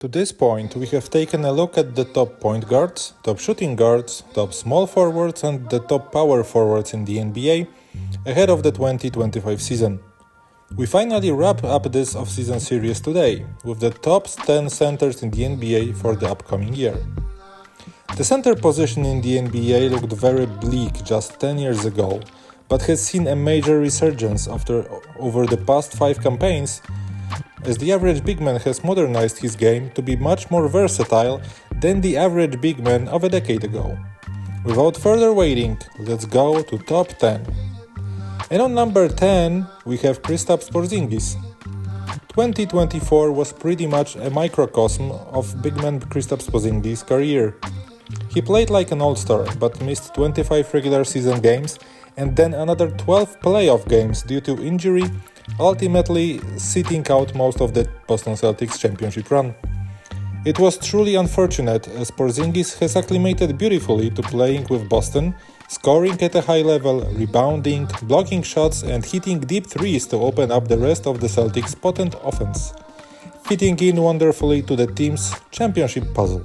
To this point, we have taken a look at the top point guards, top shooting guards, top small forwards and the top power forwards in the NBA ahead of the 2025 season. We finally wrap up this off-season series today with the top 10 centers in the NBA for the upcoming year. The center position in the NBA looked very bleak just 10 years ago, but has seen a major resurgence over the past 5 campaigns, as the average big man has modernized his game to be much more versatile than the average big man of a decade ago. Without further waiting, let's go to top 10. And on number 10, we have Kristaps Porzingis. 2024 was pretty much a microcosm of big man Kristaps Porzingis' career. He played like an all-star, but missed 25 regular season games and then another 12 playoff games due to injury, ultimately sitting out most of the Boston Celtics championship run. It was truly unfortunate, as Porzingis has acclimated beautifully to playing with Boston, scoring at a high level, rebounding, blocking shots and hitting deep threes to open up the rest of the Celtics' potent offense, fitting in wonderfully to the team's championship puzzle.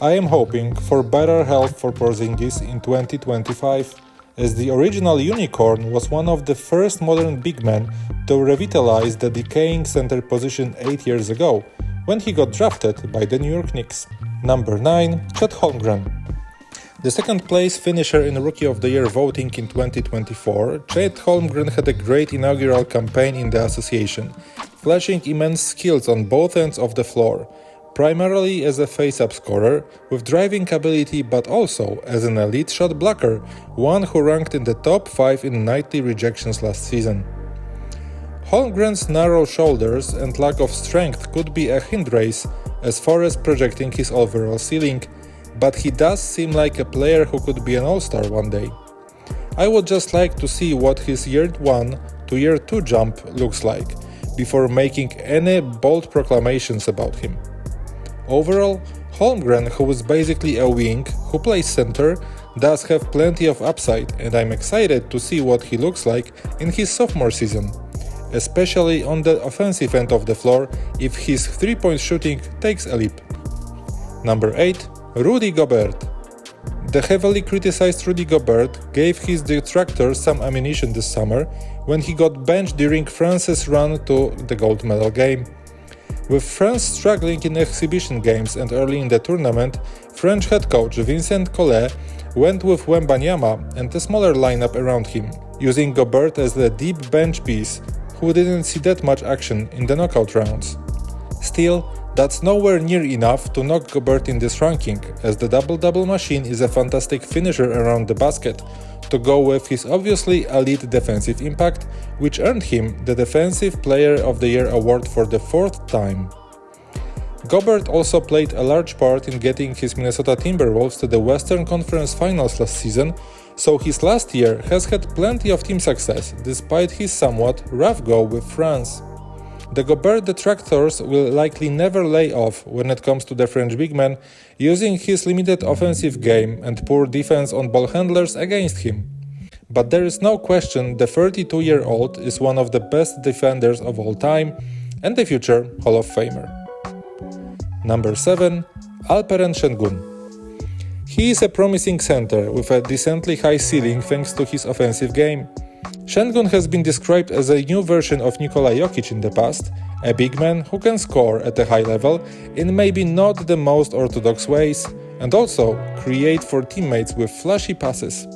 I am hoping for better health for Porzingis in 2025, as the original unicorn was one of the first modern big men to revitalize the decaying center position 8 years ago, when he got drafted by the New York Knicks. Number 9. Chet Holmgren. The second place finisher in Rookie of the Year voting in 2024, Chet Holmgren had a great inaugural campaign in the association, flashing immense skills on both ends of the floor, primarily as a face-up scorer with driving ability, but also as an elite shot blocker, one who ranked in the top 5 in nightly rejections last season. Holmgren's narrow shoulders and lack of strength could be a hindrance as far as projecting his overall ceiling, but he does seem like a player who could be an all-star one day. I would just like to see what his year 1 to year 2 jump looks like, before making any bold proclamations about him. Overall, Holmgren, who is basically a wing who plays center, does have plenty of upside, and I'm excited to see what he looks like in his sophomore season, especially on the offensive end of the floor if his three-point shooting takes a leap. Number 8. Rudy Gobert. The heavily criticized Rudy Gobert gave his detractors some ammunition this summer when he got benched during France's run to the gold medal game. With France struggling in exhibition games and early in the tournament, French head coach Vincent Collet went with Wembanyama and a smaller lineup around him, using Gobert as the deep bench piece who didn't see that much action in the knockout rounds. Still, that's nowhere near enough to knock Gobert in this ranking, as the double-double machine is a fantastic finisher around the basket, to go with his obviously elite defensive impact, which earned him the Defensive Player of the Year award for the 4th time. Gobert also played a large part in getting his Minnesota Timberwolves to the Western Conference Finals last season, so his last year has had plenty of team success despite his somewhat rough go with France. The Gobert detractors will likely never lay off when it comes to the French big man, using his limited offensive game and poor defense on ball handlers against him. But there is no question the 32-year-old is one of the best defenders of all time and a future Hall of Famer. Number 7. Alperen Sengun. He is a promising center with a decently high ceiling thanks to his offensive game. Sengun has been described as a new version of Nikola Jokic in the past, a big man who can score at a high level in maybe not the most orthodox ways, and also create for teammates with flashy passes.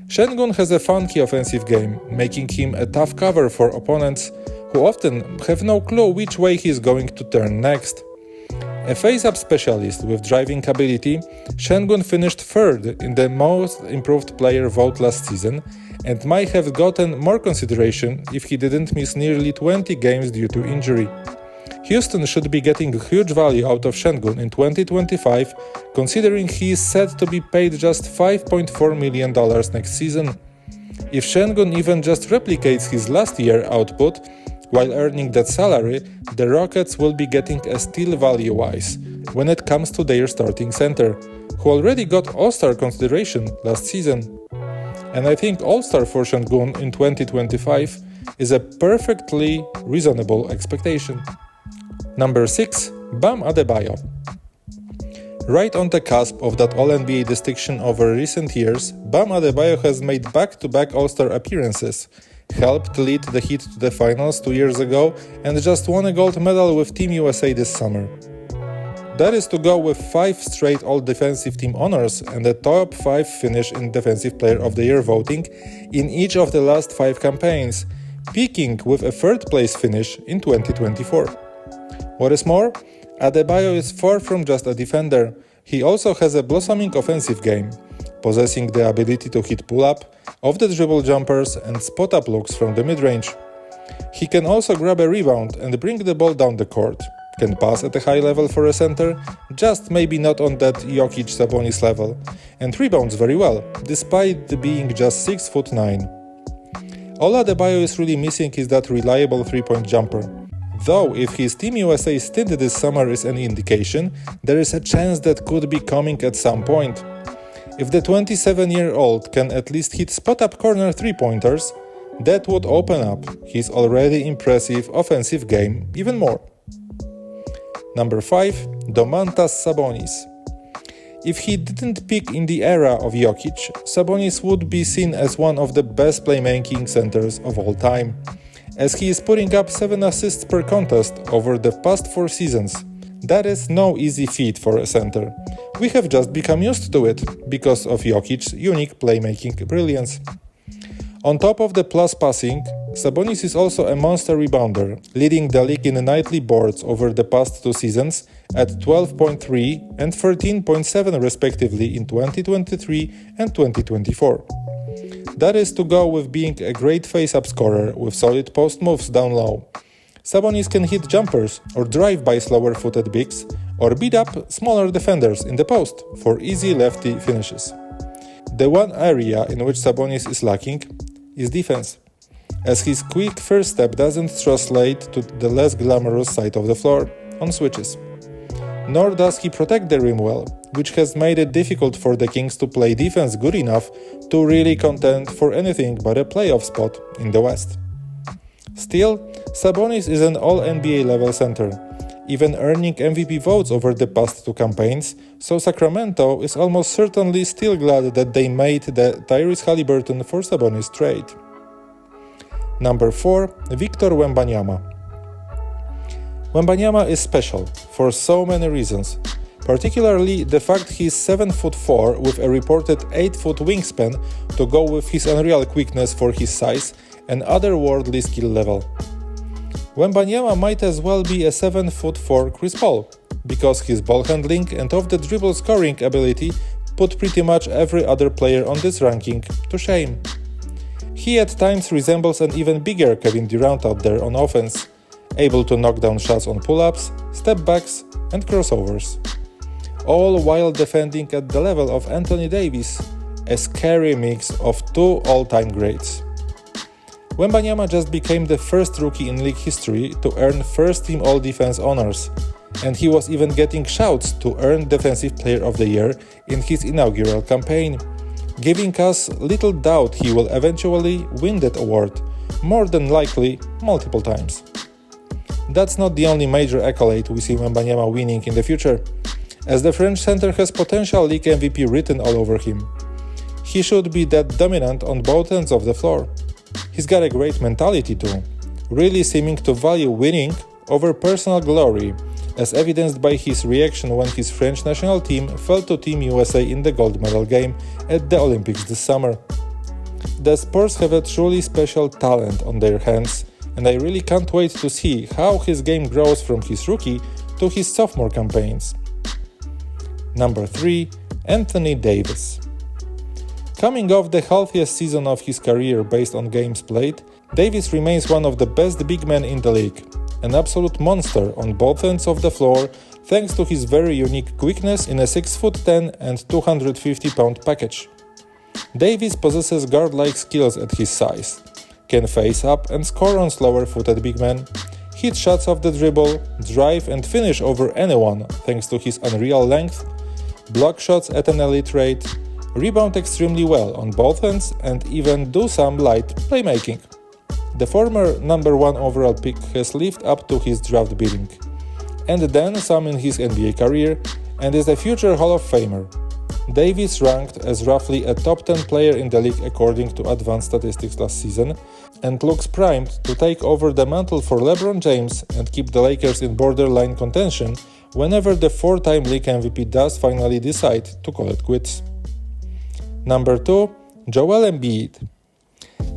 Sengun has a funky offensive game, making him a tough cover for opponents who often have no clue which way he is going to turn next. A face-up specialist with driving ability, Sengun finished 3rd in the Most Improved Player vote last season and might have gotten more consideration if he didn't miss nearly 20 games due to injury. Houston should be getting huge value out of Sengun in 2025, considering he is set to be paid just $5.4 million next season. If Sengun even just replicates his last year output, while earning that salary, the Rockets will be getting a steal value-wise when it comes to their starting center, who already got All-Star consideration last season. And I think All-Star for Sengun in 2025 is a perfectly reasonable expectation. Number 6. Bam Adebayo. Right on the cusp of that All-NBA distinction over recent years, Bam Adebayo has made back-to-back All-Star appearances, helped lead the Heat to the finals 2 years ago, and just won a gold medal with Team USA this summer. That is to go with 5 straight All-Defensive Team honors and a top 5 finish in Defensive Player of the Year voting in each of the last 5 campaigns, peaking with a 3rd place finish in 2024. What is more, Adebayo is far from just a defender. He also has a blossoming offensive game, possessing the ability to hit pull-up, off-the-dribble jumpers and spot-up looks from the mid-range. He can also grab a rebound and bring the ball down the court, can pass at a high level for a center, just maybe not on that Jokic Sabonis level, and rebounds very well, despite being just 6'9". All Adebayo is really missing is that reliable 3-point jumper. Though, if his Team USA stint this summer is any indication, there is a chance that could be coming at some point. If the 27-year-old can at least hit spot-up corner 3-pointers, that would open up his already impressive offensive game even more. Number 5. Domantas Sabonis. If he didn't peak in the era of Jokic, Sabonis would be seen as one of the best playmaking centers of all time, as he is putting up 7 assists per contest over the past 4 seasons. That is no easy feat for a center. We have just become used to it because of Jokic's unique playmaking brilliance. On top of the plus passing, Sabonis is also a monster rebounder, leading the league in nightly boards over the past 2 seasons at 12.3 and 13.7 respectively in 2023 and 2024. That is to go with being a great face-up scorer with solid post moves down low. Sabonis can hit jumpers or drive by slower-footed bigs or beat up smaller defenders in the post for easy lefty finishes. The one area in which Sabonis is lacking is defense, as his quick first step doesn't translate to the less glamorous side of the floor on switches. Nor does he protect the rim well, which has made it difficult for the Kings to play defense good enough to really contend for anything but a playoff spot in the West. Still, Sabonis is an all-NBA level center, even earning MVP votes over the past 2 campaigns, so Sacramento is almost certainly still glad that they made the Tyrese Haliburton for Sabonis trade. Number 4. Victor Wembanyama. Wembanyama is special for so many reasons, particularly the fact he's 7'4" with a reported 8-foot wingspan to go with his unreal quickness for his size and otherworldly skill level. Wembanyama might as well be a 7'4" Chris Paul, because his ball handling and off-the-dribble scoring ability put pretty much every other player on this ranking to shame. He at times resembles an even bigger Kevin Durant out there on offense, able to knock down shots on pull-ups, step-backs and crossovers. All while defending at the level of Anthony Davis, a scary mix of 2 all-time greats. Wembanyama just became the first rookie in league history to earn first-team All-Defense honors, and he was even getting shouts to earn Defensive Player of the Year in his inaugural campaign, giving us little doubt he will eventually win that award, more than likely multiple times. That's not the only major accolade we see Wembanyama winning in the future, as the French center has potential league MVP written all over him. He should be that dominant on both ends of the floor. He's got a great mentality too, really seeming to value winning over personal glory, as evidenced by his reaction when his French national team fell to Team USA in the gold medal game at the Olympics this summer. The Spurs have a truly special talent on their hands, and I really can't wait to see how his game grows from his rookie to his sophomore campaigns. Number 3. Anthony Davis. Coming off the healthiest season of his career based on games played, Davis remains one of the best big men in the league, an absolute monster on both ends of the floor thanks to his very unique quickness in a 6'10" and 250-pound package. Davis possesses guard-like skills at his size, can face up and score on slower-footed big men, hit shots off the dribble, drive and finish over anyone thanks to his unreal length, block shots at an elite rate, rebound extremely well on both ends and even do some light playmaking. The former number 1 overall pick has lived up to his draft bidding. and then some in his NBA career, and is a future Hall of Famer. Davis ranked as roughly a top 10 player in the league according to advanced statistics last season, and looks primed to take over the mantle for LeBron James and keep the Lakers in borderline contention whenever the 4-time league MVP does finally decide to call it quits. Number 2. Joel Embiid.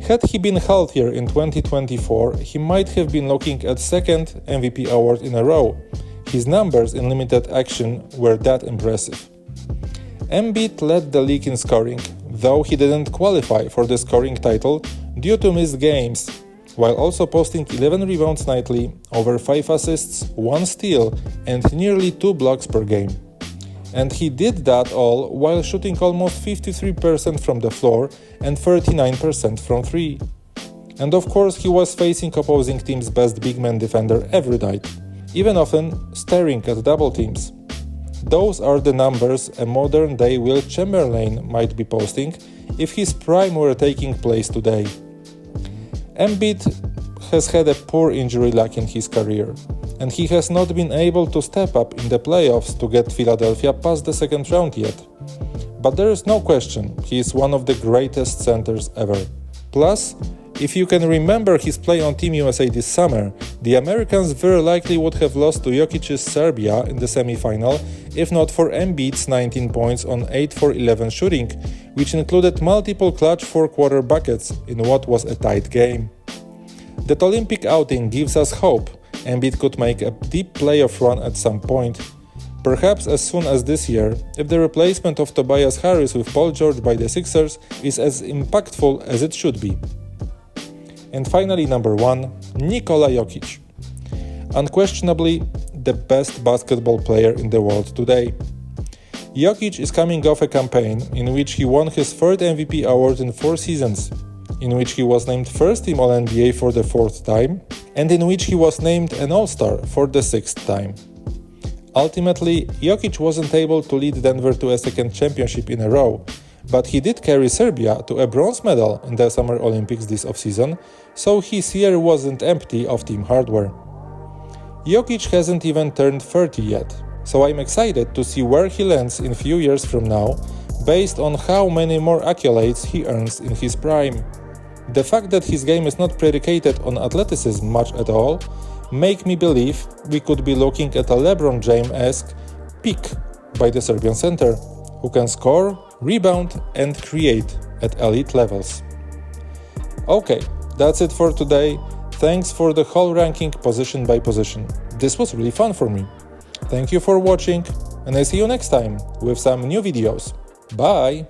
Had he been healthier in 2024, he might have been looking at second MVP award in a row. His numbers in limited action were that impressive. Embiid led the league in scoring, though he didn't qualify for the scoring title due to missed games, while also posting 11 rebounds nightly, over 5 assists, 1 steal, and nearly 2 blocks per game. And he did that all while shooting almost 53% from the floor and 39% from 3. And of course he was facing opposing team's best big man defender every night, even often staring at double teams. Those are the numbers a modern-day Wilt Chamberlain might be posting if his prime were taking place today. Embiid has had a poor injury luck in his career, and he has not been able to step up in the playoffs to get Philadelphia past the second round yet. But there is no question he is one of the greatest centers ever. Plus, if you can remember his play on Team USA this summer, the Americans very likely would have lost to Jokic's Serbia in the semi-final if not for Embiid's 19 points on 8 for 11 shooting, which included multiple clutch four-quarter buckets in what was a tight game. That Olympic outing gives us hope Embiid could make a deep playoff run at some point, perhaps as soon as this year, if the replacement of Tobias Harris with Paul George by the Sixers is as impactful as it should be. And finally, number 1, Nikola Jokic. Unquestionably, the best basketball player in the world today. Jokic is coming off a campaign in which he won his third MVP award in 4 seasons, in which he was named first-team All-NBA for the 4th time, and in which he was named an All-Star for the 6th time. Ultimately, Jokic wasn't able to lead Denver to a second championship in a row, but he did carry Serbia to a bronze medal in the Summer Olympics this offseason, so his year wasn't empty of team hardware. Jokic hasn't even turned 30 yet, so I'm excited to see where he lands in few years from now, based on how many more accolades he earns in his prime. The fact that his game is not predicated on athleticism much at all make me believe we could be looking at a LeBron James-esque peak by the Serbian center, who can score, rebound and create at elite levels. Okay, that's it for today. Thanks for the whole ranking position by position. This was really fun for me. Thank you for watching, and I see you next time with some new videos. Bye!